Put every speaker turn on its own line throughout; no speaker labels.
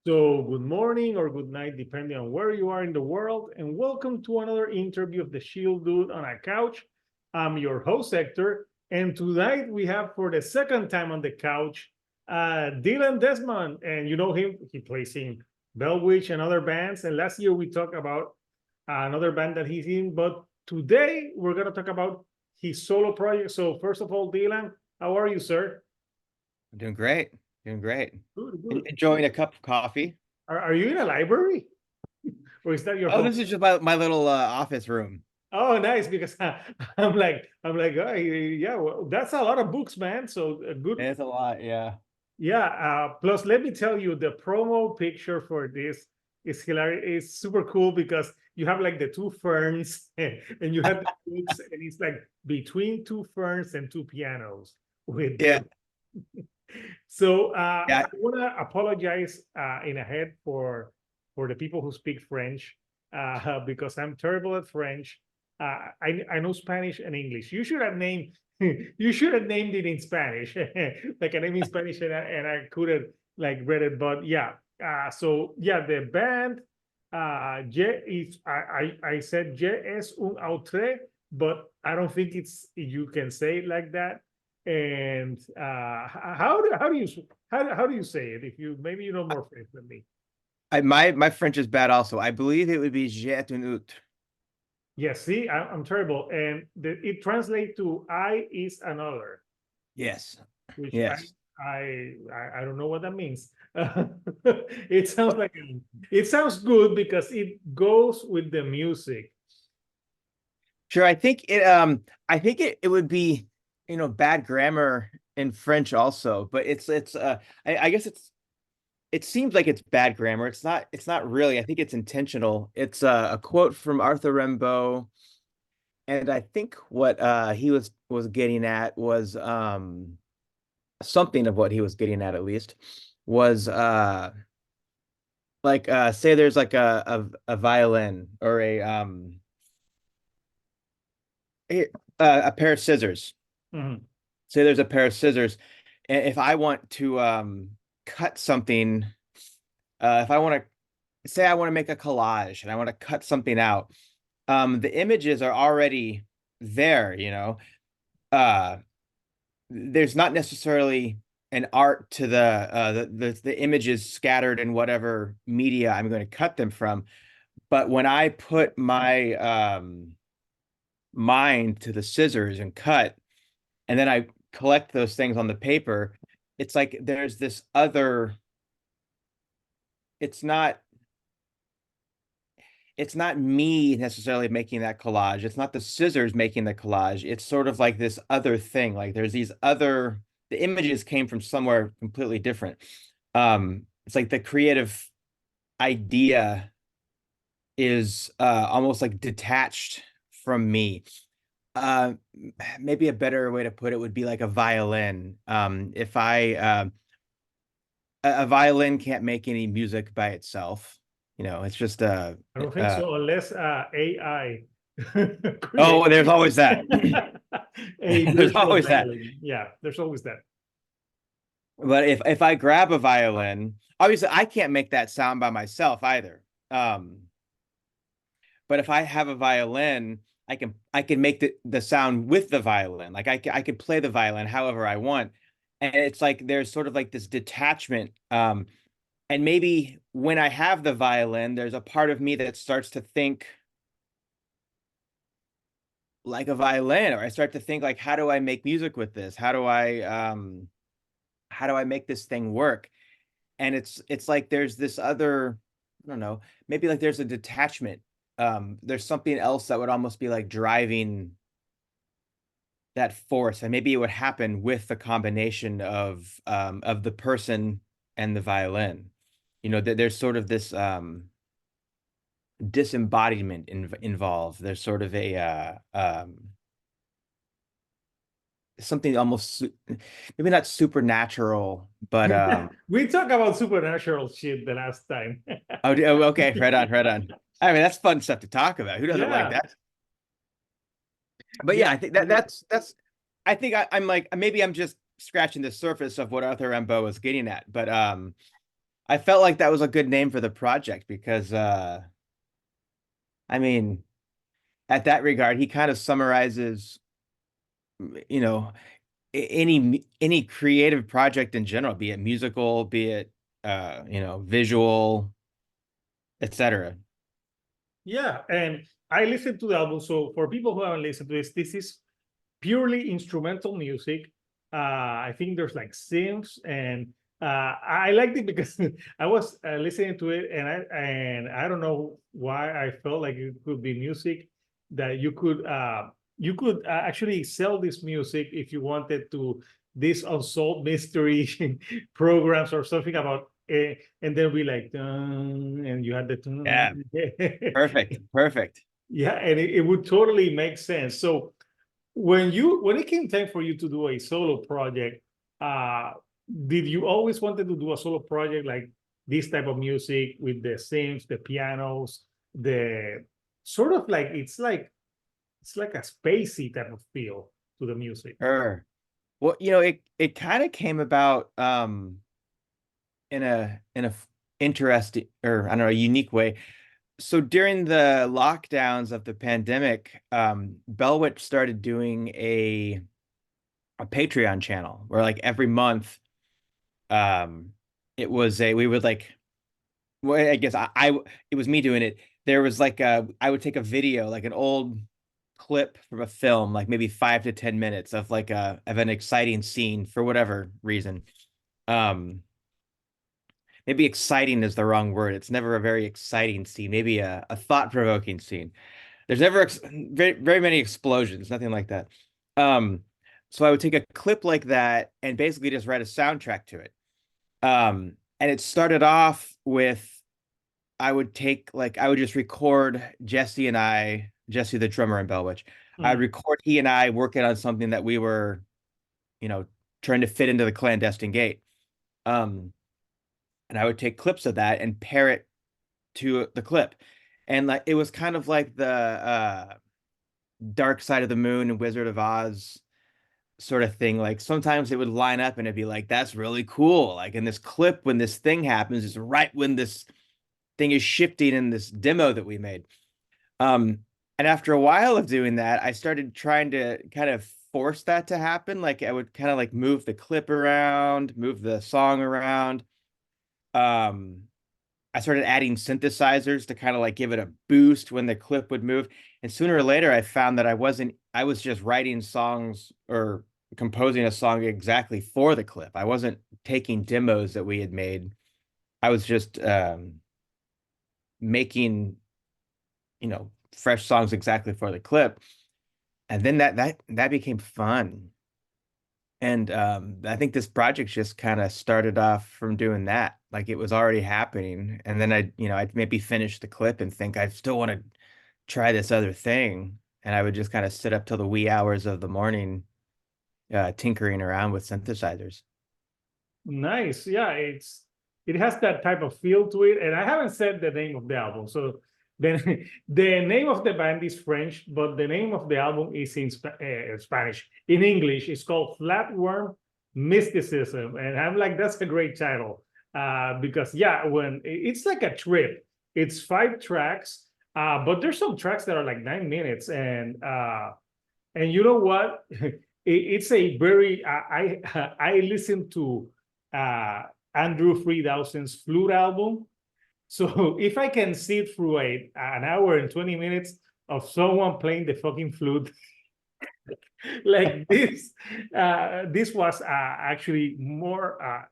So, good morning or good night, depending on where you are in the world, and welcome to another interview of the Shield Dude on a Couch. I'm your host, Hector, and tonight we have for the second time on the couch, Dylan Desmond, and you know him, he plays in Bellwitch and other bands, and last year we talked about another band that he's in, but today we're going to talk about his solo project. So, first of all, Dylan, how are you, sir?
I'm doing great. Doing great.
Good, good.
Enjoying a cup of coffee.
Are you in a library? Or is that your
Oh,
home?
this is just my little office room.
Oh, nice. Because I'm like, oh, yeah, well, that's a lot of books, man. So good.
It's a lot, yeah.
Yeah. Plus, let me tell you, the promo picture for this is hilarious. It's super cool because you have like the two ferns and you have the books, and it's like between two ferns and two pianos with
Yeah,
the. So
yeah.
I want to apologize in ahead for the people who speak French because I'm terrible at French. I know Spanish and English. You should have named you should have named it in Spanish, like I name in Spanish, and I could have like read it. But yeah, so yeah, the band I said Je es un autre, but I don't think it's you can say it like that. And how do you say it? If you maybe you know more French than me.
My French is bad also. I believe it would be jet un out.
Yes, see, I'm terrible, and it translates to "I is another,"
Yes.
which
Yes.
I don't know what that means. It sounds like it sounds good because it goes with the music.
Sure, I think it would be, bad grammar in French also, but I guess it seems like it's bad grammar. It's not really. I think it's intentional. It's a quote from Arthur Rimbaud. And I think what he was getting at was something of what he was getting at least was like say there's like a violin or a pair of scissors.
Mhm.
Say there's a pair of scissors, and if I want to cut something, if I want to say I want to make a collage and I want to cut something out, the images are already there, uh there's not necessarily an art to the images scattered in whatever media I'm going to cut them from. But when I put my mind to the scissors and cut, and then I collect those things on the paper, it's like there's this other, it's not it's not me necessarily making that collage. It's not the scissors making the collage. It's sort of like this other thing. Like there's these other, the images came from somewhere completely different. It's like the creative idea is almost like detached from me. Uh, Maybe a better way to put it would be like a violin. If I a violin can't make any music by itself. It's just
I don't think so, unless AI create
oh, there's always that.
a
There's
virtual
always that.
violin. Yeah, there's always that.
But if I grab a violin, obviously I can't make that sound by myself either. Um, but if I have a violin, I can make the sound with the violin. Like I could play the violin however I want. And it's like there's sort of like this detachment. And maybe when I have the violin, there's a part of me that starts to think like a violin, or I start to think like, how do I make music with this? How do I make this thing work? And it's like there's this other, I don't know, maybe like there's a detachment. There's something else that would almost be like driving that force, and maybe it would happen with the combination of the person and the violin. There's sort of this disembodiment involved. There's sort of a something almost maybe not supernatural, but
We talked about supernatural shit the last time.
oh, okay, right on, right on. I mean, that's fun stuff to talk about. Who doesn't like
Yeah,
that? But
yeah.
yeah, I think that's I think I'm like maybe I'm just scratching the surface of what Arthur Rimbaud was getting at, but I felt like that was a good name for the project because I mean, at that regard, he kind of summarizes, you know, any creative project in general, be it musical, be it visual, etc.
Yeah, and I listened to the album. So for people who haven't listened to this is purely instrumental music. I think there's like synths, and I liked it because I was listening to it, and I don't know why I felt like it could be music that you could actually sell this music if you wanted to these unsolved mystery programs or something about. And then we like, and you had the,
Yeah, perfect, perfect.
yeah, and it would totally make sense. So when it came time for you to do a solo project, uh did you always wanted to do a solo project like this type of music with the synths, the pianos, the sort of like it's like a spacey type of feel to the music?
Sure. Well, it kind of came about in a interesting, or I don't know, a unique way. So during the lockdowns of the pandemic, Bellwitch started doing a Patreon channel where like every month, um, it was a we would like well, I guess it was me doing it. There was like I would take a video, like an old clip from a film, like maybe 5 to 10 minutes of like a of an exciting scene for whatever reason. Um, Maybe exciting is the wrong word. It's never a very exciting scene. Maybe a thought-provoking scene. There's never very many explosions, nothing like that. Um, so I would take a clip like that and basically just write a soundtrack to it. And it started off with I would just record Jesse the drummer in Bellwitch. I'd
Mm.
record he and I working on something that we were, you know, trying to fit into the clandestine gate. Um, and I would take clips of that and pair it to the clip. And like it was kind of like the Dark Side of the Moon and Wizard of Oz sort of thing. Like sometimes it would line up and it'd be like, that's really cool. Like in this clip, when this thing happens, is right when this thing is shifting in this demo that we made. Um, and after a while of doing that, I started trying to kind of force that to happen. Like I would kind of like move the clip around, move the song around. Um, I started adding synthesizers to kind of like give it a boost when the clip would move. And sooner or later, I found that I was just writing songs or composing a song exactly for the clip. I wasn't taking demos that we had made. I was just making, fresh songs exactly for the clip. And then that became fun. And I think this project just kind of started off from doing that. Like it was already happening. And then I'd maybe finish the clip and think I still want to try this other thing. And I would just kind of sit up till the wee hours of the morning, tinkering around with synthesizers.
Nice. Yeah, it has that type of feel to it. And I haven't said the name of the album. So then the name of the band is French, but the name of the album is in Spanish. In English, it's called Flatworm Mysticism. And I'm like, that's a great title. Because yeah, when it's like a trip, it's 5 tracks, but there's some tracks that are like 9 minutes. And you know what? It's a very I listened to Andrew 3000's flute album. So if I can sit through an hour and 20 minutes of someone playing the fucking flute like this was actually more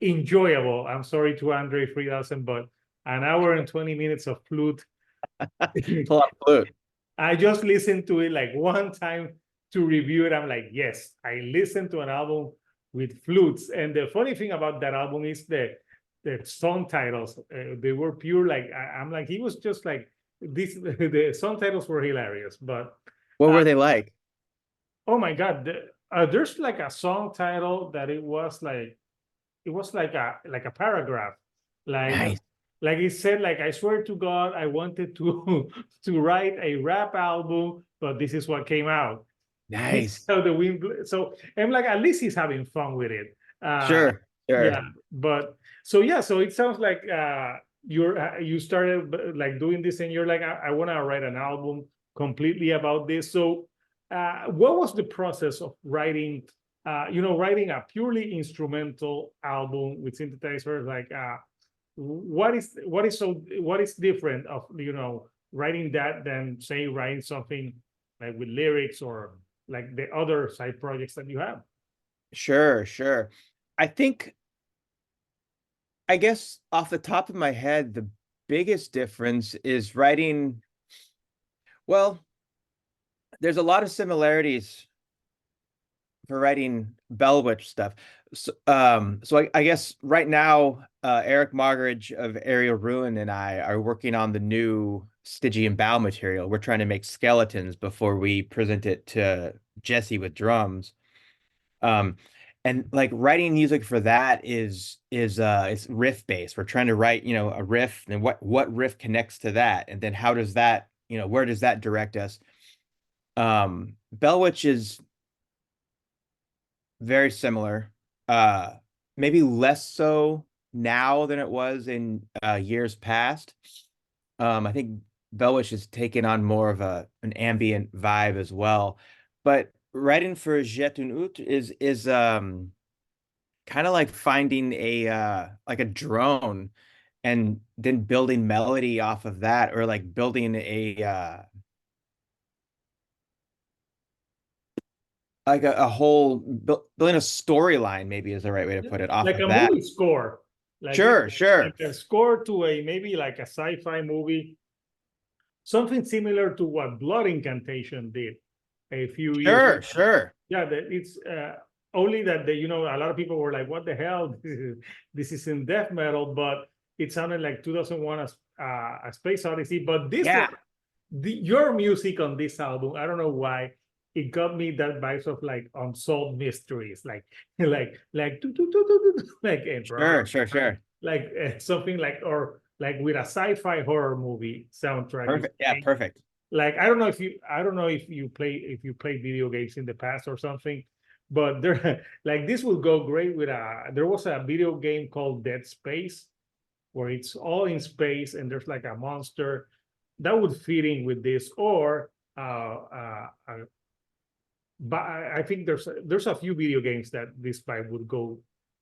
enjoyable. I'm sorry to Andre 3000, but an hour and 20 minutes of flute.
Pull up flute.
I just listened to it like one time to review it. I'm like, yes, I listened to an album with flutes. And the funny thing about that album is the song titles. They were pure like I'm like he was just like this. The song titles were hilarious, but
What
uh,
were they like?
oh my god, there's like a song title that it was like a paragraph, like
Nice,
like it said, like, I swear to God, I wanted to to write a rap album, but this is what came out.
nice.
So the wind so I'm like, at least he's having fun with it.
Sure. Sure.
Yeah, but so yeah, so it sounds like you started like doing this, and you're like, I want to write an album completely about this. So, what was the process of writing? Writing a purely instrumental album with synthesizers. Like, what is different of writing that than say writing something like with lyrics or like the other side projects that you have?
Sure, sure. I think, I guess off the top of my head, the biggest difference is writing, well, there's a lot of similarities for writing Bell Witch stuff. So I guess right now, Eric Mogridge of Aerial Ruin and I are working on the new Stygian Bow material. We're trying to make skeletons before we present it to Jesse with drums. Um, and like writing music for that is it's riff based. We're trying to write, a riff, and what riff connects to that, and then how does that, where does that direct us? Bell Witch is very similar. Uh, Maybe less so now than it was in years past. I think Belwish has taken on more of an ambient vibe as well. But writing for Jet un Outre is kind of like finding a drone and then building melody off of that, or like building a whole building a storyline, maybe is the right way to put it, off
Like
of
a
that.
movie score,
Sure,
like
sure.
a score to a maybe like a sci-fi movie, something similar to what Blood Incantation did a few years ago.
Sure, sure.
Yeah, it's only that a lot of people were like, "What the hell? This is in death metal," but it sounded like 2001 as a Space Odyssey. But this
Yeah,
your music on this album, I don't know why it got me that vibes of like unsolved mysteries, like like like
sure, sure, sure.
like something like, or like with a sci-fi horror movie soundtrack.
Perfect. Yeah, perfect.
Like I don't know if you played video games in the past or something, but there like this would go great with there was a video game called Dead Space where it's all in space and there's like a monster that would fit in with this, or but I think there's a few video games that this vibe would go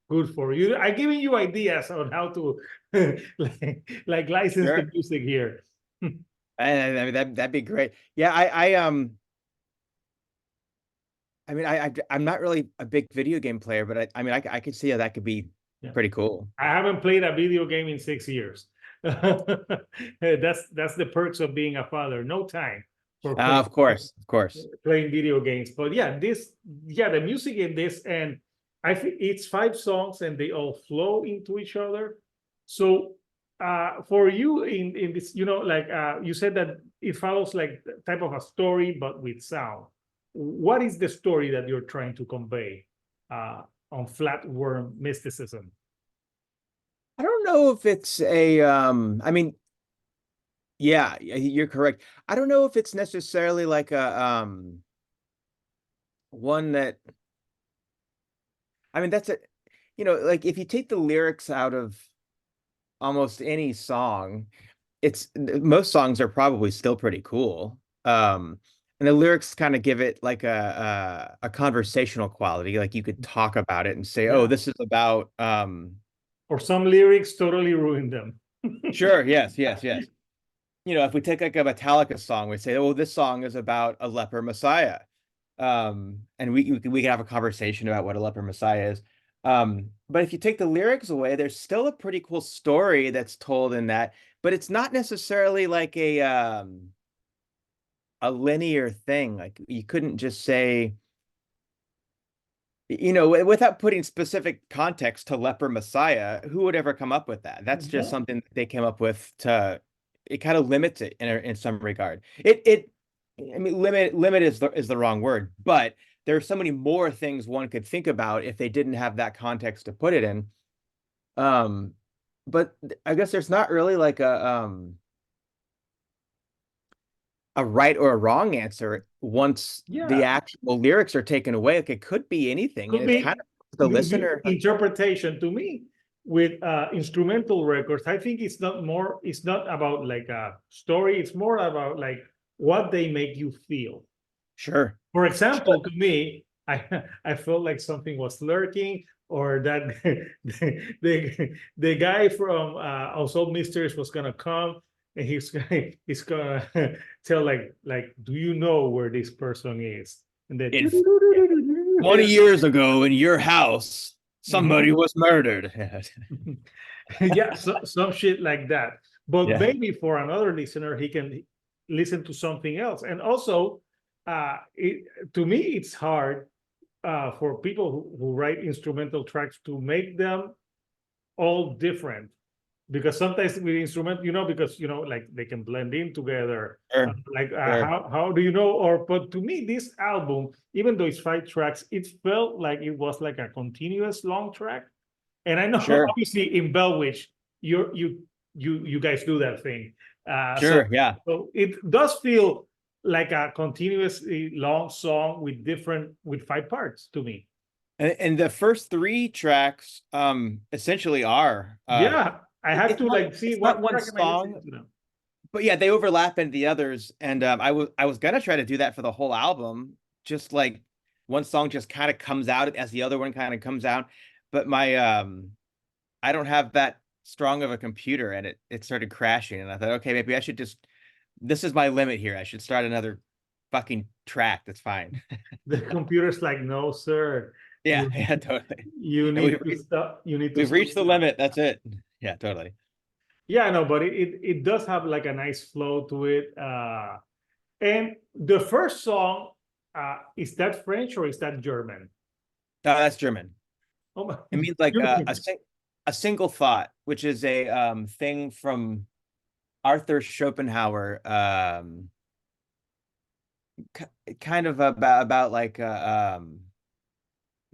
good for you. I'm giving you ideas on how to like license the
Sure.
music here.
I mean, that'd be great. Yeah, I mean, I'm not really a big video game player, but I mean, I could see how that could be
Yeah.
pretty cool.
I haven't played a video game in 6 years. That's the perks of being a father. No time for
Of course, of course.
playing video games. But yeah, the music in this, and I think it's 5 songs and they all flow into each other. So for you in this, like you said that it follows like type of a story, but with sound. What is the story that you're trying to convey on Flatworm Mysticism?
I don't know if it's I mean, yeah, you're correct. I don't know if it's necessarily like a one that, I mean, that's a, like if you take the lyrics out of almost any song, it's most songs are probably still pretty cool. And the lyrics kind of give it like a conversational quality. Like you could talk about it and say, "Oh,
Yeah.
this is about
Or some lyrics totally ruin them.
sure, yes, yes, yes." If we take like a Metallica song, we say, "Oh, this song is about a leper messiah." And we can have a conversation about what a leper messiah is. But if you take the lyrics away, there's still a pretty cool story that's told in that, but it's not necessarily like a linear thing. Like you couldn't just say, without putting specific context to leper messiah, who would ever come up with that? That's just something that they came up with to, it kind of limits it in some regard. I mean, limit is the wrong word, but there are so many more things one could think about if they didn't have that context to put it in. But I guess there's not really like a right or a wrong answer once the
Yeah,
actual lyrics are taken away. Like it could be anything, and
could
it's kind
be.
of to listen or
interpretation to me with instrumental records. I think it's not about like a story. It's more about like what they make you feel.
Sure.
For example, to me, I felt like something was lurking, or that the guy from Unsolved Mysteries was gonna come, and he's gonna tell like, do you know where this person is? And then
20 years ago in your house, somebody was murdered.
yeah, some shit like that. But
Yeah.
maybe for another listener, he can listen to something else. And also, to me, it's hard for people who write instrumental tracks to make them all different, because sometimes with instrument, because like they can blend in together.
Sure. Sure.
How do you know? But to me, this album, even though it's 5 tracks, it felt like it was like a continuous long track. And I know,
Sure.
obviously, in Bellwitch, you guys do that thing.
Sure. Yeah.
So it does feel like a continuously long song with 5 parts to me.
And the first 3 tracks essentially are
Yeah, I have to like see what
one
track am I listening
song,
to now.
but yeah, they overlap into the others. And I was gonna try to do that for the whole album, just like one song just kind of comes out as the other one kind of comes out. But my I don't have that strong of a computer, and it started crashing, and I thought, okay, maybe I should just, this is my limit here. I should start another fucking track. That's fine.
The computer's like, no, sir.
Yeah, yeah, totally.
You need to stop. You need to.
We've reached the limit. That's it. Yeah, totally.
Yeah, no, but it does have like a nice flow to it. And the first song, is that French or is that German?
No, that's German.
Oh my,
It means like
German.
a single thought, which is a thing from Arthur Schopenhauer, kind of about like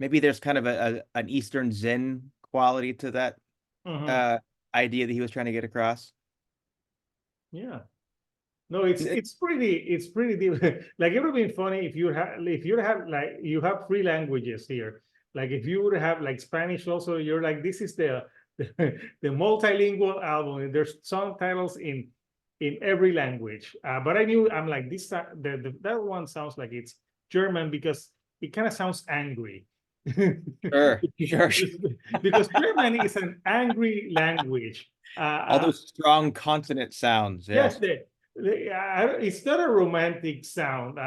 maybe there's kind of an Eastern Zen quality to that idea that he was trying to get across.
Yeah. No, it's pretty deep. Like it would have been funny if you have like you have 3 languages here. Like if you would have like Spanish also, you're like, this is the multilingual album, and there's song titles in every language. But I'm like, this that one sounds like it's German because it kind of sounds angry.
Sure.
Because German is an angry language.
All those strong consonant sounds.
Yes, it's not a romantic sound.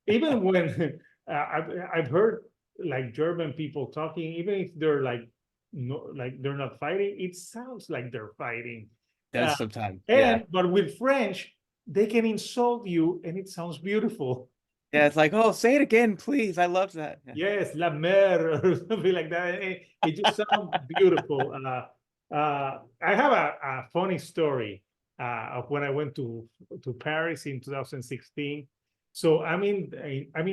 Even when I've heard like German people talking, even if they're like they're not fighting, it sounds like they're fighting.
Does sometimes. Yeah.
But with French, they can insult you and it sounds beautiful.
Yeah, it's like, oh, say it again, please. I love that.
Yes, la mer or something like that. It just sounds beautiful. I have a funny story of when I went to Paris in 2016. So I'm in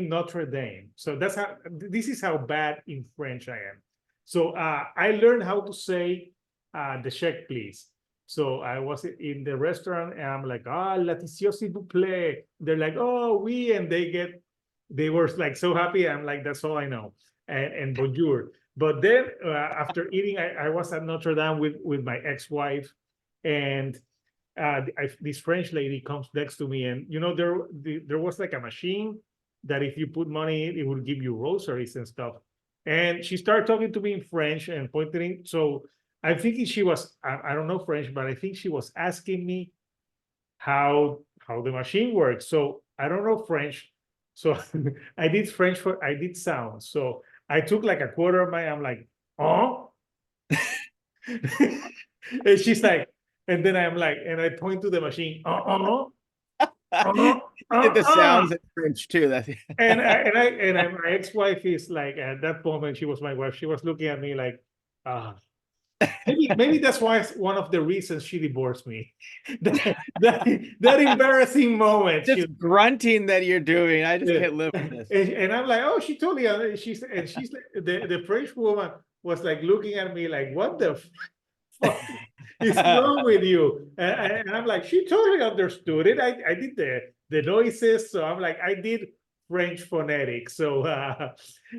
Notre Dame. So this is how bad in French I am. So I learned how to say the check, please. So I was in the restaurant and I'm like, l'addition s'il vous plaît. They're like, oh, oui, and they were like so happy. I'm like, that's all I know, and bonjour. But then after eating, I was at Notre Dame with my ex-wife, and this French lady comes next to me, and there was like a machine that if you put money in, it would give you rosaries and stuff. And she started talking to me in French and pointing. So I'm thinking she was, I don't know French, but I think she was asking me how the machine works. So I don't know French. So I did I did sounds. So I took like a quarter of I'm like, oh. And she's like, and then I'm like, and I point to the machine,
The sounds in French too.
And my ex-wife is like, at that moment, she was my wife. She was looking at me like, maybe that's why one of the reasons she divorced me. that embarrassing moment.
Just grunting that you're doing. I just can't live with this.
And I'm like, oh, she totally. She's the French woman was like looking at me like, what the fuck is wrong with you? And I'm like, she totally understood it. I did the noises, so I'm like, I did French phonetics. So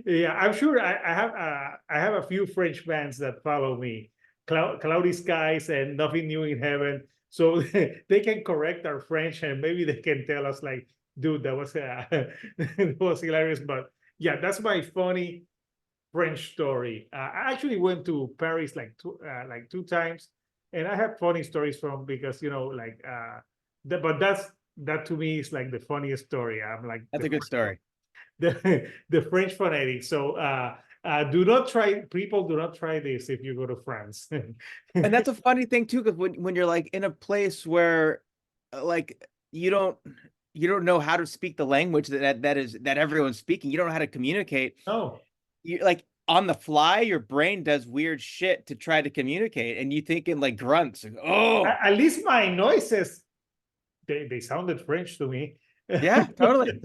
yeah, I'm sure I have a few French bands that follow me. Cloudy Skies and Nothing New in Heaven. So they can correct our French and maybe they can tell us like, dude, that was that was hilarious. But yeah, that's my funny French story. I actually went to Paris like two times, and I have funny stories from because but that to me is like the funniest story. I'm like
That's a good story.
the French phonetics. So do not try people do not try this if you go to France.
And that's a funny thing too, because when you're like in a place where like you don't know how to speak the language that everyone's speaking, you don't know how to communicate.
Oh,
You like on the fly, your brain does weird shit to try to communicate, and you think in like grunts. Like, oh,
at least my noises they sounded French to me.
yeah, totally.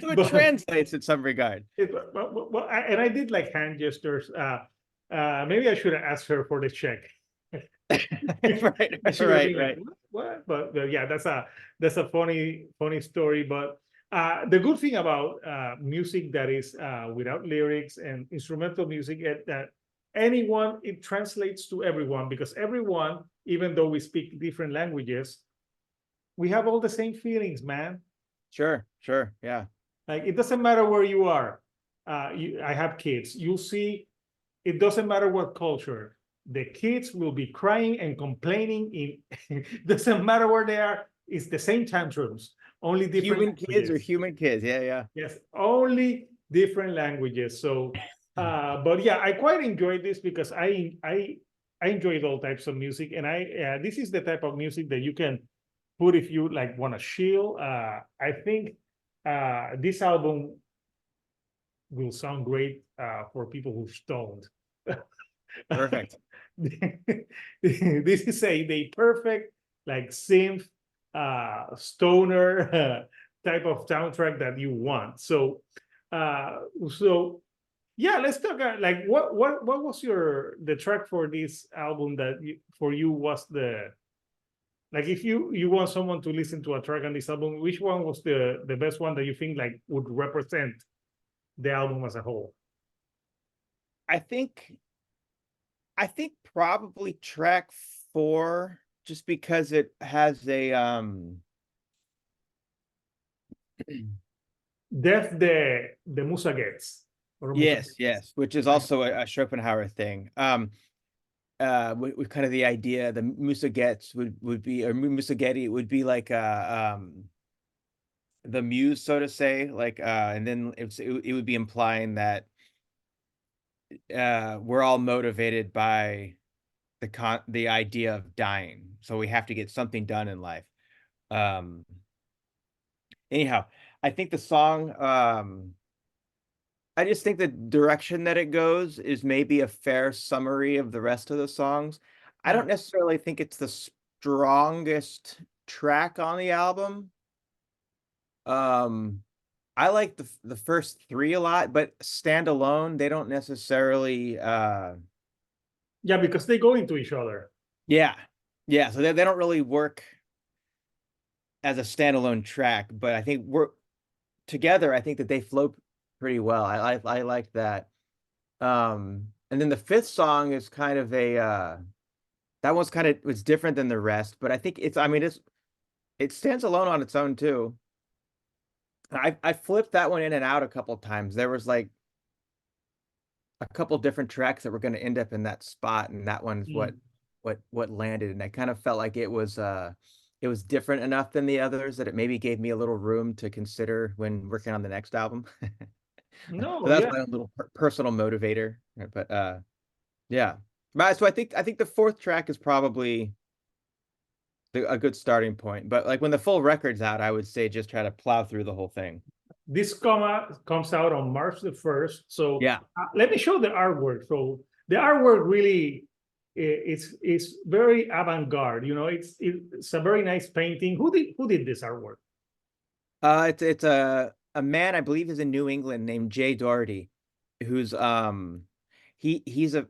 So it
But
translates in some regard.
and I did like hand gestures. Maybe I should have asked her for the check.
Right,
I should have
right,
been like,
right.
what? But yeah, that's a funny story. But the good thing about music that is without lyrics and instrumental music that anyone it translates to everyone because everyone, even though we speak different languages, we have all the same feelings, man.
Sure, sure, yeah.
Like it doesn't matter where you are. I have kids. You'll see. It doesn't matter what culture. The kids will be crying and complaining. In doesn't matter where they are. It's the same tantrums, only different
Human kids or
languages.
human kids, yeah, yeah.
Yes, only different languages. So, but yeah, I quite enjoyed this because I enjoyed all types of music, and this is the type of music that you can put if you like want to chill. I think this album will sound great for people who stoned.
Perfect.
This is the perfect like synth stoner type of soundtrack that you want. So so yeah, let's talk like what was the track for this album that for you was the like if you want someone to listen to a track on this album, which one was the best one that you think like would represent the album as a whole?
I think I think probably track 4, just because it has a
Death the Musa gets or Musa
yes,
gets.
yes, which is also a Schopenhauer thing. With kind of the idea the Musagetes would be, or Musageti would be like the muse, so to say, like and then it would be implying that we're all motivated by the idea of dying, so we have to get something done in life. um Anyhow, I think the song, I just think the direction that it goes is maybe a fair summary of the rest of the songs. I don't necessarily think it's the strongest track on the album. um I like the first 3 a lot, but standalone, they don't necessarily
Yeah, because they go into each other.
yeah. Yeah, so they don't really work as a standalone track, but I think we're together, I think that they flow pretty well. I like that. And then the 5th song is kind of a that one's kind of was different than the rest, but I think I mean it stands alone on its own too. I flipped that one in and out a couple times. There was like a couple different tracks that were going to end up in that spot, and that one's
Mm.
what landed. And I kind of felt like it was different enough than the others that it maybe gave me a little room to consider when working on the next album. So
No,
that's
yeah.
my own little personal motivator. Right? But yeah. But so I think the 4th track is probably a good starting point. But like when the full record's out, I would say just try to plow through the whole thing.
This comes out on March the 1st. So
Yeah.
let me show the artwork. So the artwork really it's very avant-garde. You know, it's a very nice painting. Who did this artwork?
It's a man, I believe is in New England, named Jay Doherty, who's he's a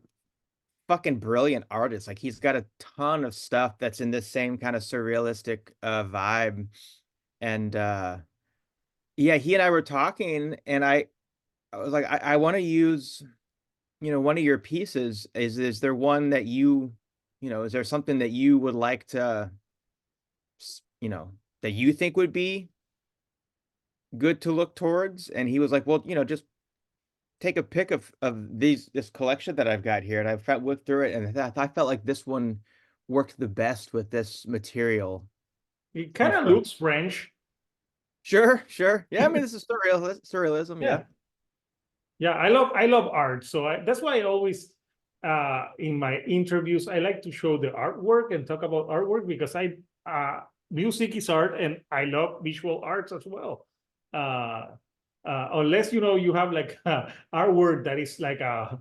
fucking brilliant artist. Like he's got a ton of stuff that's in this same kind of surrealistic vibe. And yeah, he and I were talking, and I was like, I want to use, one of your pieces. Is there one that is there something that you would like to, that you think would be good to look towards? And he was like, well, just take a pick of this collection that I've got here. And looked through it, and I felt like this one worked the best with this material.
It
And
kind of looks French.
sure, sure. Yeah, I mean, this is surrealism, yeah.
Yeah. Yeah, I love art. So that's why I always in my interviews I like to show the artwork and talk about artwork because music is art and I love visual arts as well. Unless you have like artwork that is like a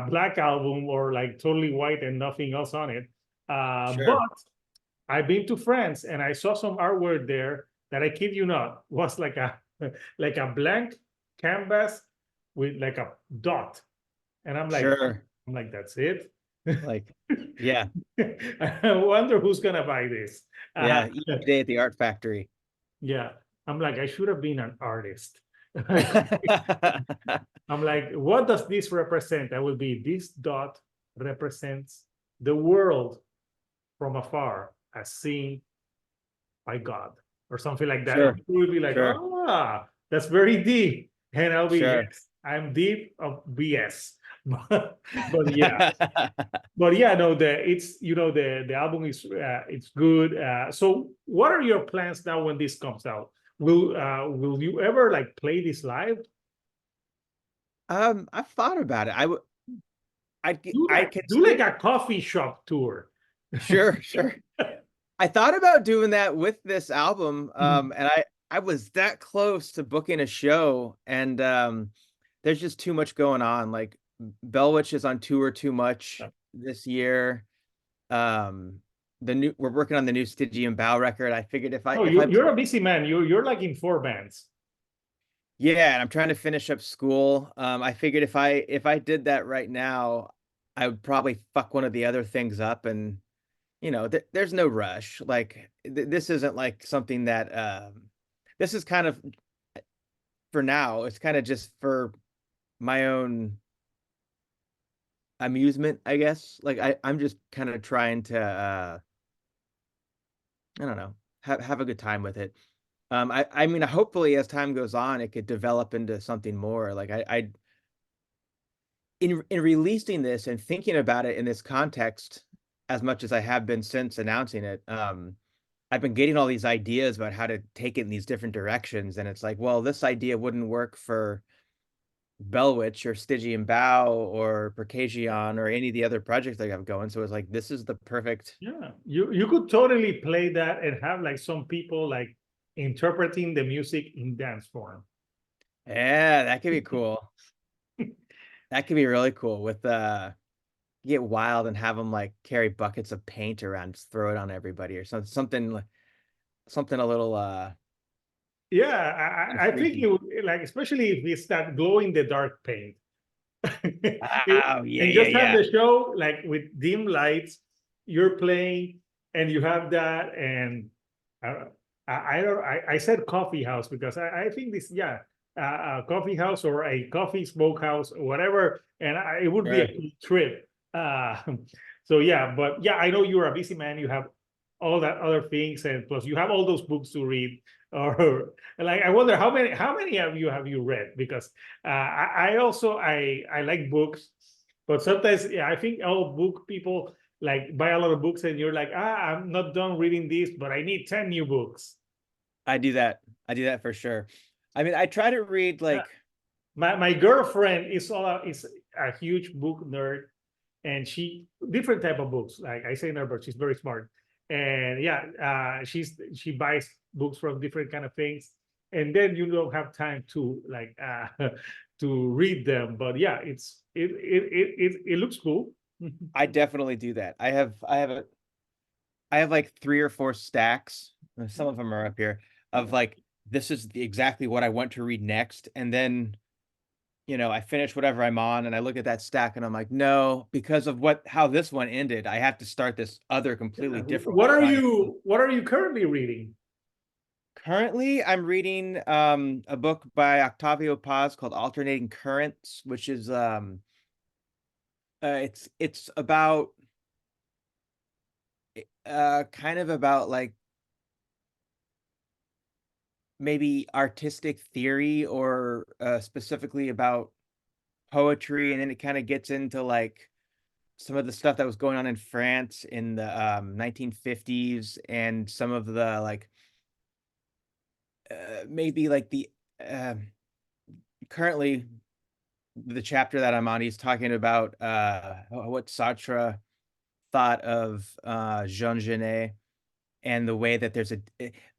black album or like totally white and nothing else on it.
Sure,
But I've been to France and I saw some artwork there that I kid you not was like a like a blank canvas with like a dot. And
sure.
I'm like, that's it.
Like, yeah,
I wonder who's gonna buy this.
yeah. Each day at the art factory.
Yeah. I'm like, I should have been an artist. I'm like, what does this represent? I will be this dot represents the world from afar as seen by God or something like that. And
Sure,
people will be like,
sure,
that's very deep. And I'll be,
sure.
yes, I'm deep of BS. But yeah, but yeah, no, the album is it's good. So what are your plans now when this comes out? Will you ever like play this live?
I've thought about it. I could
Do
see
like
it.
a coffee shop tour.
Sure, sure. I thought about doing that with this album, and I was that close to booking a show, and there's just too much going on. Like Bellwitch is on tour too much this year. Um, we're working on the new Stygian Bow record. I figured
Oh,
if I
you're a busy man. You're like in 4 bands.
yeah, and I'm trying to finish up school. I figured if I did that right now, I would probably fuck one of the other things up, and there's no rush. Like this isn't like something that this is kind of for now. It's kind of just for my own amusement, I guess. Like I'm just kind of trying to I don't know, have a good time with it. I mean, hopefully as time goes on, it could develop into something more. Like I in releasing this and thinking about it in this context as much as I have been since announcing it, I've been getting all these ideas about how to take it in these different directions, and it's like, well, this idea wouldn't work for Bellwitch or Stygian Bow or Percasian or any of the other projects that I have going. So it's like this is the perfect.
Yeah, you could totally play that and have like some people like interpreting the music in dance form.
Yeah, that could be cool. That could be really cool with get wild and have them like carry buckets of paint around, just throw it on everybody or something a little
Yeah, I think
freaky.
it would like, especially if it's that glow in the dark paint.
Oh, yeah,
And
yeah,
just have
yeah.
the show like with dim lights, you're playing and you have that. And uh, I don't, I said coffee house because I think this, yeah, a coffee house or a coffee smokehouse or whatever. And it would be a
Sure.
cool trip. Uh, so yeah, but yeah, I know you're a busy man. You have all that other things, and plus you have all those books to read. Or like, I wonder how many of you have you read? Because I also I like books, but sometimes yeah, I think all book people like buy a lot of books, and you're like, I'm not done reading this, but I need 10 new books.
I do that. I do that for sure. I mean, I try to read
Yeah.
like
My girlfriend is a huge book nerd, and she different type of books. Like I say nerd, but she's very smart. And yeah, she buys books from different kind of things, and then you don't have time to like to read them. But yeah, it looks cool.
I definitely do that. I have like 3 or 4 stacks. Some of them are up here of like this is exactly what I want to read next, and then I finish whatever I'm on, and I look at that stack, and I'm like, no, because of how this one ended, I have to start this other completely different one.
What are you currently reading?
Currently, I'm reading a book by Octavio Paz called Alternating Currents, which is it's about kind of about like maybe artistic theory or specifically about poetry, and then it kind of gets into like some of the stuff that was going on in France in the 1950s and some of the like maybe like the currently the chapter that I'm on, he's talking about what Sartre thought of Jean Genet and the way that there's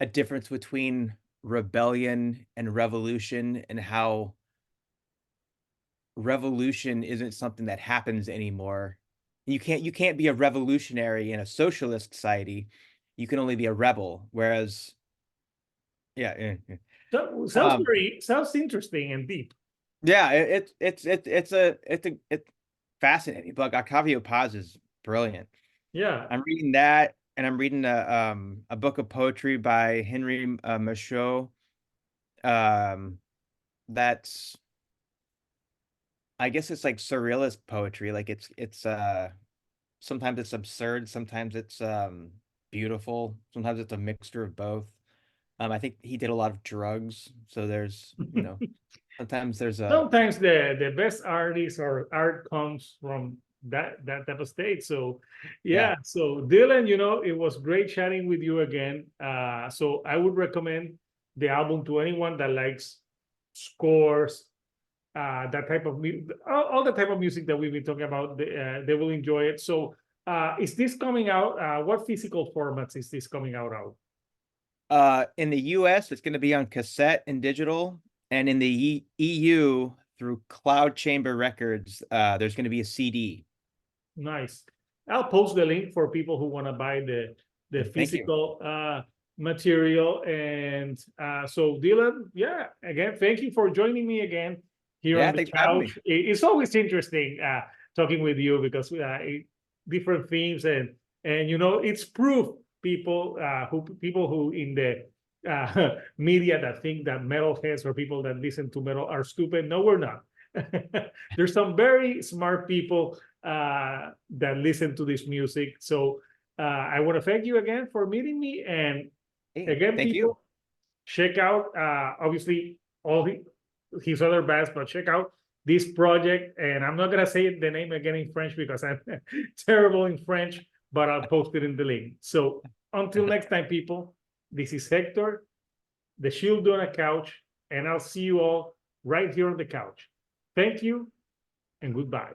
a difference between rebellion and revolution, and how revolution isn't something that happens anymore. You can't be a revolutionary in a socialist society. You can only be a rebel. Whereas, yeah,
So,
um,
sounds interesting and deep.
yeah, it's fascinating. But Octavio Paz is brilliant.
Yeah.
I'm reading that, and I'm reading a book of poetry by Henry Michaud. Um, that's I guess it's like surrealist poetry. Like it's sometimes it's absurd, sometimes it's beautiful, sometimes it's a mixture of both. I think he did a lot of drugs, so there's, sometimes there's a
Sometimes the best artists or art comes from that type of state. So
yeah.
yeah. So Dylan, it was great chatting with you again. So I would recommend the album to anyone that likes scores, that type of all the type of music that we've been talking about. They will enjoy it. So is this coming out? What physical formats is this coming out of?
In the US, it's going to be on cassette and digital, and in the EU through Cloud Chamber Records, there's going to be a CD.
Nice. I'll post the link for people who want to buy the
Thank you.
physical material. And so Dylan, yeah, again, thank you for joining me again here on
Yeah,
the
thanks for having me.
couch. It's always interesting talking with you because different themes, and it's proof people who in the media that think that metalheads or people that listen to metal are stupid. No, we're not. There's some very smart people that listen to this music. So I want to thank you again for meeting me. And
Hey,
again,
thank you.
people, check out obviously all his other bands, but check out this project. And I'm not gonna say the name again in French because I'm terrible in French, but I'll post it in the link. So until next time, people, this is Hector, the Shield on a Couch, and I'll see you all right here on the couch. Thank you and goodbye.